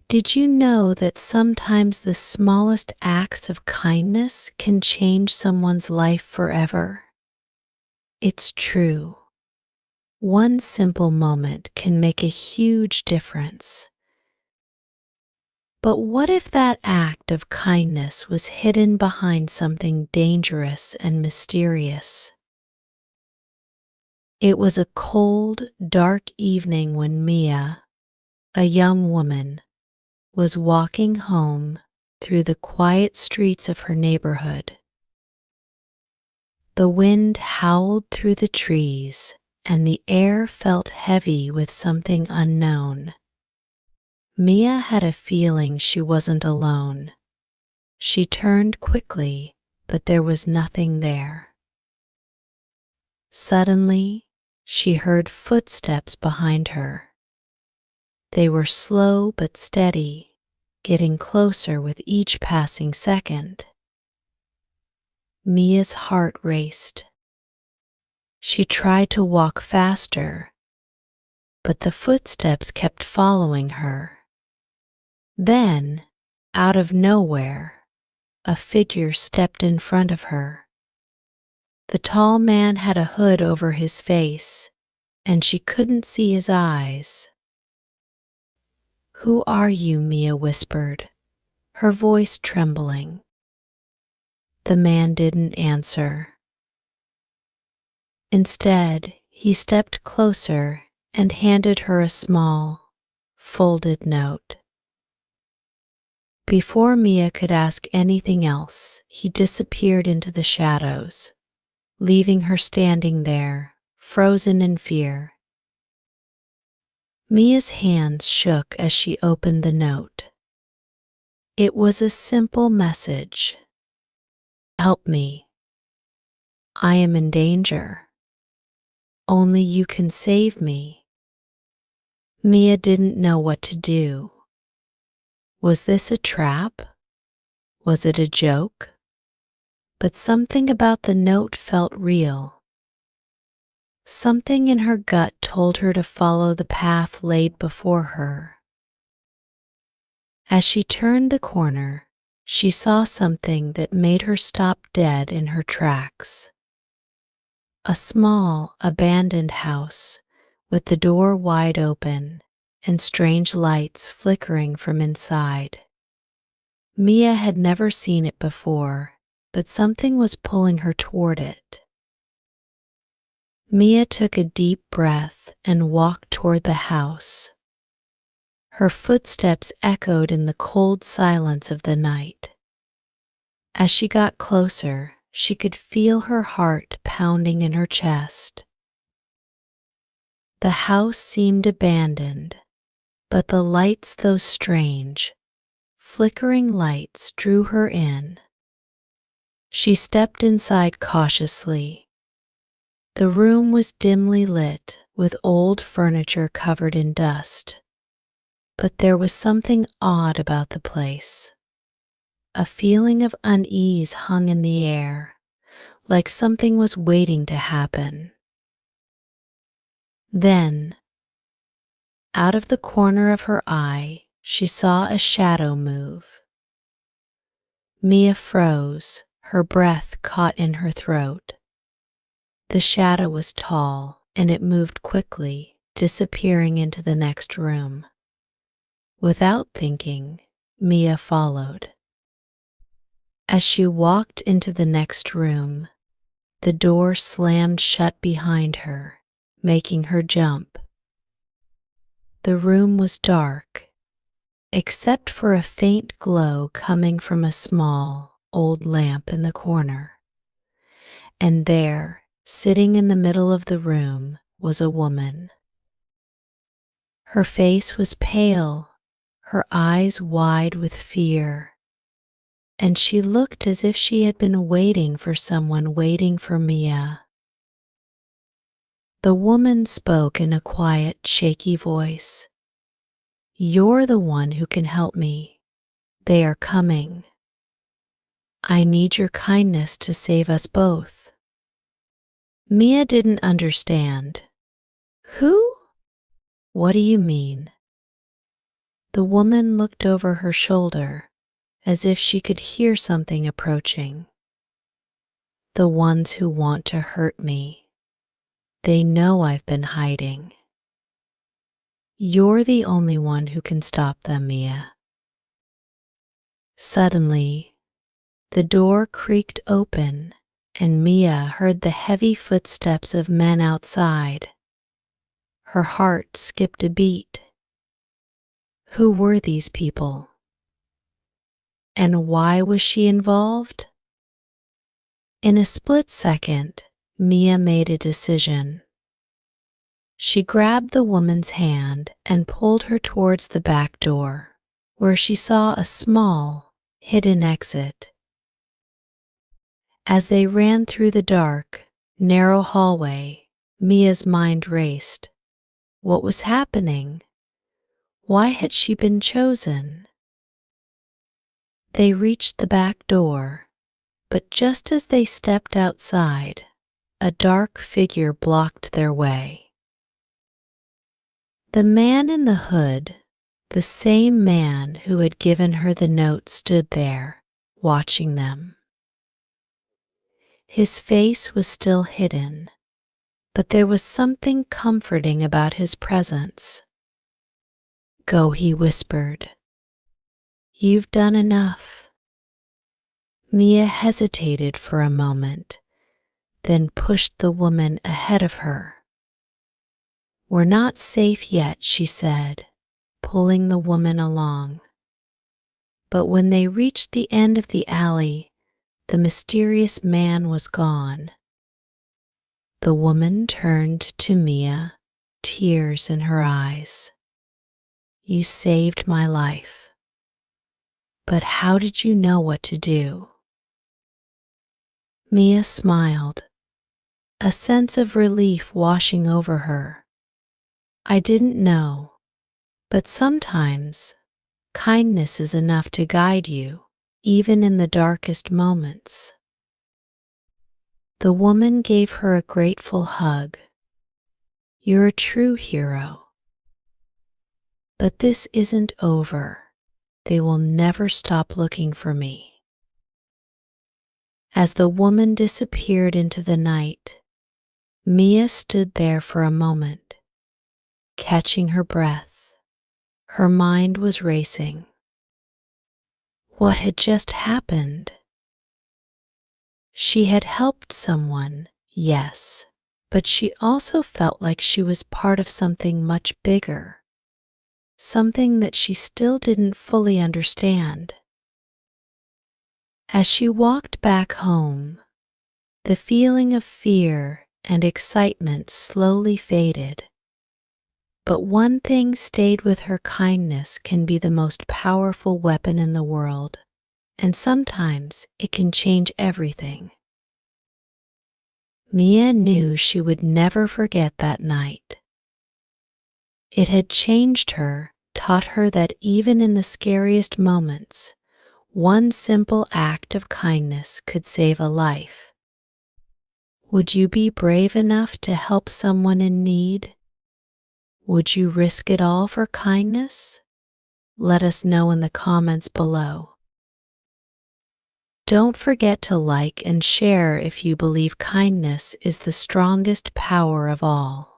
Did you know that sometimes the smallest acts of kindness can change someone's life forever? It's true. One simple moment can make a huge difference. But what if that act of kindness was hidden behind something dangerous and mysterious? It was a cold, dark evening when Mia, a young woman, was walking home through the quiet streets of her neighborhood. The wind howled through the trees, and the air felt heavy with something unknown. Mia had a feeling she wasn't alone. She turned quickly, but there was nothing there. Suddenly, she heard footsteps behind her. They were slow but steady, getting closer with each passing second. Mia's heart raced. She tried to walk faster, but the footsteps kept following her. Then, out of nowhere, a figure stepped in front of her. The tall man had a hood over his face, and she couldn't see his eyes. "Who are you?" Mia whispered, her voice trembling. The man didn't answer. Instead, he stepped closer and handed her a small, folded note. Before Mia could ask anything else, he disappeared into the shadows, leaving her standing there, frozen in fear. Mia's hands shook as she opened the note. It was a simple message. "Help me. I am in danger. Only you can save me." Mia didn't know what to do. Was this a trap? Was it a joke? But something about the note felt real. Something in her gut told her to follow the path laid before her. As she turned the corner, she saw something that made her stop dead in her tracks. A small, abandoned house with the door wide open and strange lights flickering from inside. Mia had never seen it before, but something was pulling her toward it. Mia took a deep breath and walked toward the house. Her footsteps echoed in the cold silence of the night. As she got closer, she could feel her heart pounding in her chest. The house seemed abandoned, but the lights, those strange, flickering lights, drew her in. She stepped inside cautiously. The room was dimly lit, with old furniture covered in dust. But there was something odd about the place. A feeling of unease hung in the air, like something was waiting to happen. Then, out of the corner of her eye, she saw a shadow move. Mia froze, her breath caught in her throat. The shadow was tall, and it moved quickly, disappearing into the next room. Without thinking, Mia followed. As she walked into the next room, the door slammed shut behind her, making her jump. The room was dark, except for a faint glow coming from a small, old lamp in the corner. And there, sitting in the middle of the room, was a woman. Her face was pale, her eyes wide with fear, and she looked as if she had been waiting for someone, waiting for Mia. The woman spoke in a quiet, shaky voice. "You're the one who can help me. They are coming. I need your kindness to save us both." Mia didn't understand. "Who? What do you mean?" The woman looked over her shoulder, as if she could hear something approaching. The ones who want to hurt me, they know I've been hiding. You're the only one who can stop them, Mia. Suddenly, the door creaked open, and Mia heard the heavy footsteps of men outside. Her heart skipped a beat. Who were these people? And why was she involved? In a split second, Mia made a decision. She grabbed the woman's hand and pulled her towards the back door, where she saw a small, hidden exit. As they ran through the dark, narrow hallway, Mia's mind raced. What was happening? Why had she been chosen? They reached the back door, but just as they stepped outside, a dark figure blocked their way. The man in the hood, the same man who had given her the note, stood there, watching them. His face was still hidden, but there was something comforting about his presence. "Go," he whispered. "You've done enough." Mia hesitated for a moment, then pushed the woman ahead of her. "We're not safe yet," she said, pulling the woman along. But when they reached the end of the alley, the mysterious man was gone. The woman turned to Mia, tears in her eyes. "You saved my life. But how did you know what to do?" Mia smiled, a sense of relief washing over her. "I didn't know, but sometimes kindness is enough to guide you, even in the darkest moments." The woman gave her a grateful hug. "You're a true hero. But this isn't over. They will never stop looking for me." As the woman disappeared into the night, Mia stood there for a moment, catching her breath. Her mind was racing. What had just happened? She had helped someone, yes, but she also felt like she was part of something much bigger, something that she still didn't fully understand. As she walked back home, the feeling of fear and excitement slowly faded. But one thing stayed with her: kindness can be the most powerful weapon in the world, and sometimes it can change everything. Mia knew she would never forget that night. It had changed her, taught her that even in the scariest moments, one simple act of kindness could save a life. Would you be brave enough to help someone in need? Would you risk it all for kindness? Let us know in the comments below. Don't forget to like and share if you believe kindness is the strongest power of all.